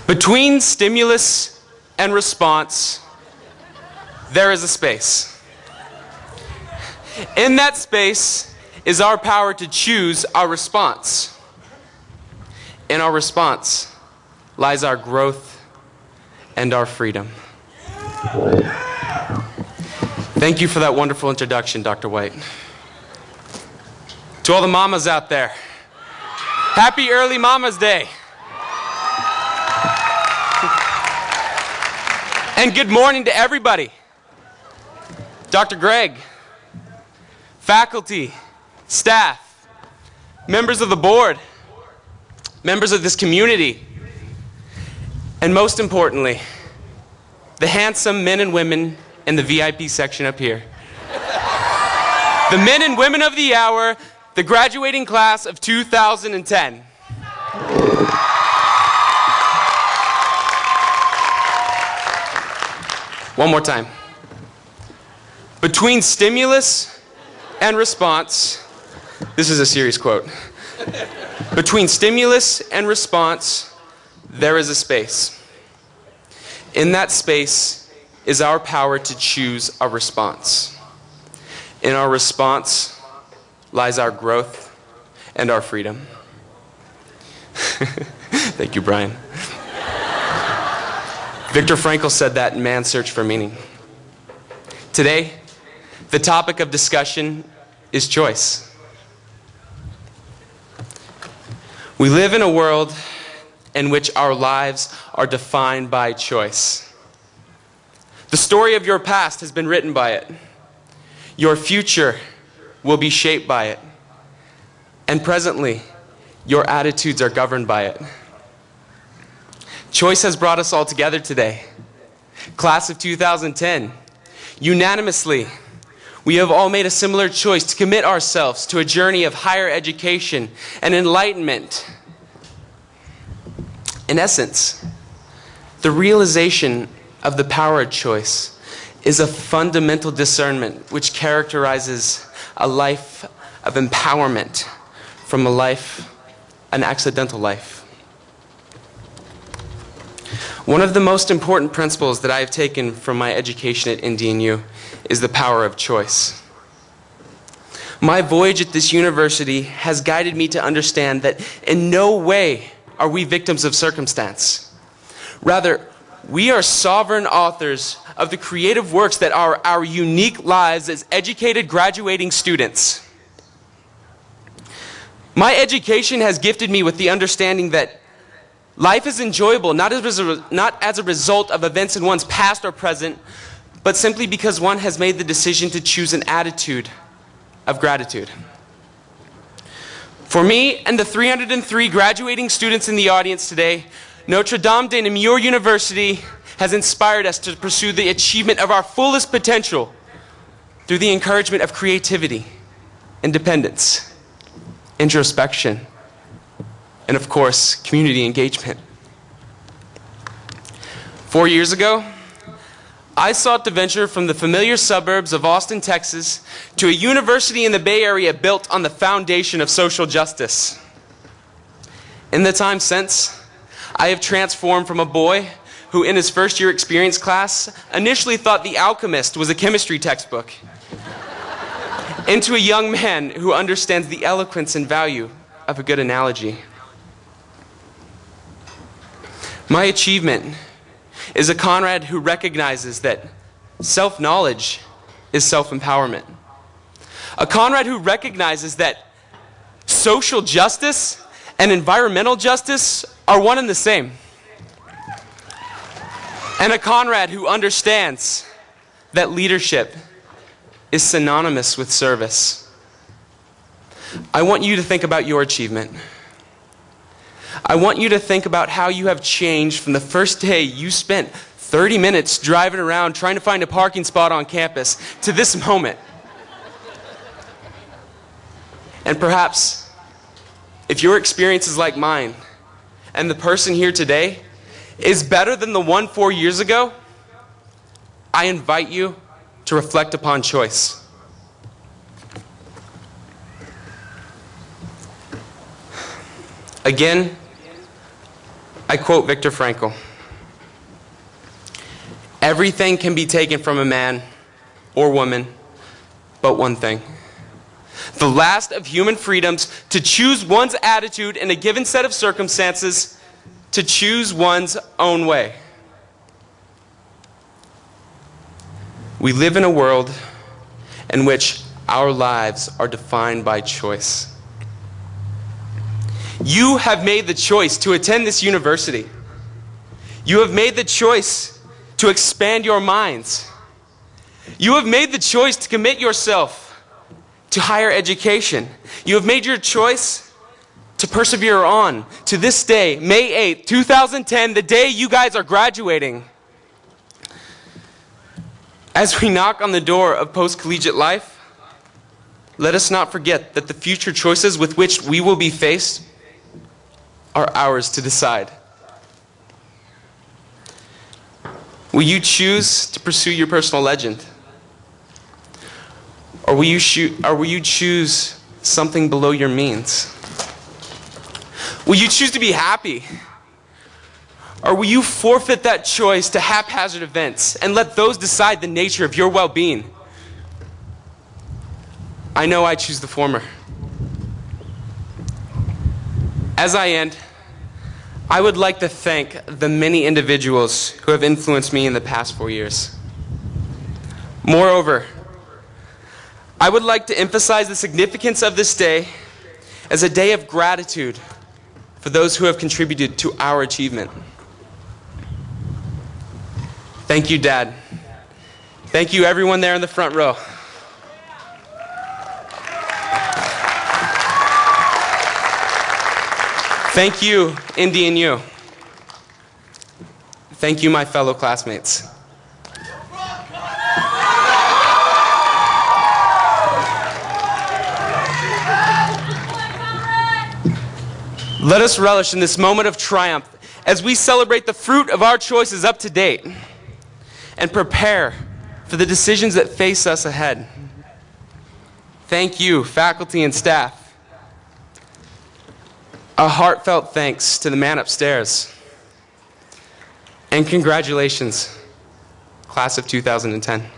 Between stimulus and response, there is a space. In that space is our power to choose our response. In our response lies our growth and our freedom. Thank you for that wonderful introduction, Dr. White. To all the mamas out there, happy early Mama's Day. And good morning to everybody. Dr. Greg, faculty, staff, members of the board, members of this community, and most importantly, the handsome men and women in the VIP section up here. The men and women of the hour, the graduating class of 2010. One more time. Between stimulus and response, this is a serious quote. Between stimulus and response, there is a space. In that space is our power to choose a response. In our response lies our growth and our freedom. Thank you, Brian. Viktor Frankl said that in Man's Search for Meaning. Today, the topic of discussion is choice. We live in a world in which our lives are defined by choice. The story of your past has been written by it. Your future will be shaped by it. And presently, your attitudes are governed by it. Choice has brought us all together today. Class of 2010, unanimously, we have all made a similar choice to commit ourselves to a journey of higher education and enlightenment. In essence, the realization of the power of choice is a fundamental discernment which characterizes a life of empowerment from an accidental life. One of the most important principles that I have taken from my education at NDNU is the power of choice. My voyage at this university has guided me to understand that in no way are we victims of circumstance. Rather, we are sovereign authors of the creative works that are our unique lives as educated graduating students. My education has gifted me with the understanding that life is enjoyable not as a result of events in one's past or present, but simply because one has made the decision to choose an attitude of gratitude. For me and the 303 graduating students in the audience today, Notre de Namur University has inspired us to pursue the achievement of our fullest potential through the encouragement of creativity, independence, introspection, and of course, community engagement. 4 years ago, I sought to venture from the familiar suburbs of Austin, Texas, to a university in the Bay Area built on the foundation of social justice. In the time since, I have transformed from a boy who in his first year experience class initially thought The Alchemist was a chemistry textbook, into a young man who understands the eloquence and value of a good analogy. My achievement is a Conrad who recognizes that self-knowledge is self-empowerment. A Conrad who recognizes that social justice and environmental justice are one and the same. And a Conrad who understands that leadership is synonymous with service. I want you to think about your achievement. I want you to think about how you have changed from the first day you spent 30 minutes driving around trying to find a parking spot on campus to this moment. And perhaps, if your experience is like mine, and the person here today is better than the one 4 years ago, I invite you to reflect upon choice. Again, I quote Viktor Frankl, "Everything can be taken from a man or woman, but one thing. The last of human freedoms to choose one's attitude in a given set of circumstances, to choose one's own way." We live in a world in which our lives are defined by choice. You have made the choice to attend this university. You have made the choice to expand your minds. You have made the choice to commit yourself to higher education. You have made your choice to persevere on to this day, May 8th, 2010, the day you guys are graduating. As we knock on the door of post-collegiate life, let us not forget that the future choices with which we will be faced are ours to decide. Will you choose to pursue your personal legend? Or will you choose something below your means? Will you choose to be happy? Or will you forfeit that choice to haphazard events and let those decide the nature of your well-being? I know I choose the former. As I end, I would like to thank the many individuals who have influenced me in the past 4 years. Moreover, I would like to emphasize the significance of this day as a day of gratitude for those who have contributed to our achievement. Thank you, Dad. Thank you, everyone there in the front row. Thank you, NDNU. Thank you, my fellow classmates. Let us relish in this moment of triumph as we celebrate the fruit of our choices up to date and prepare for the decisions that face us ahead. Thank you, faculty and staff. A heartfelt thanks to the man upstairs. And congratulations, class of 2010.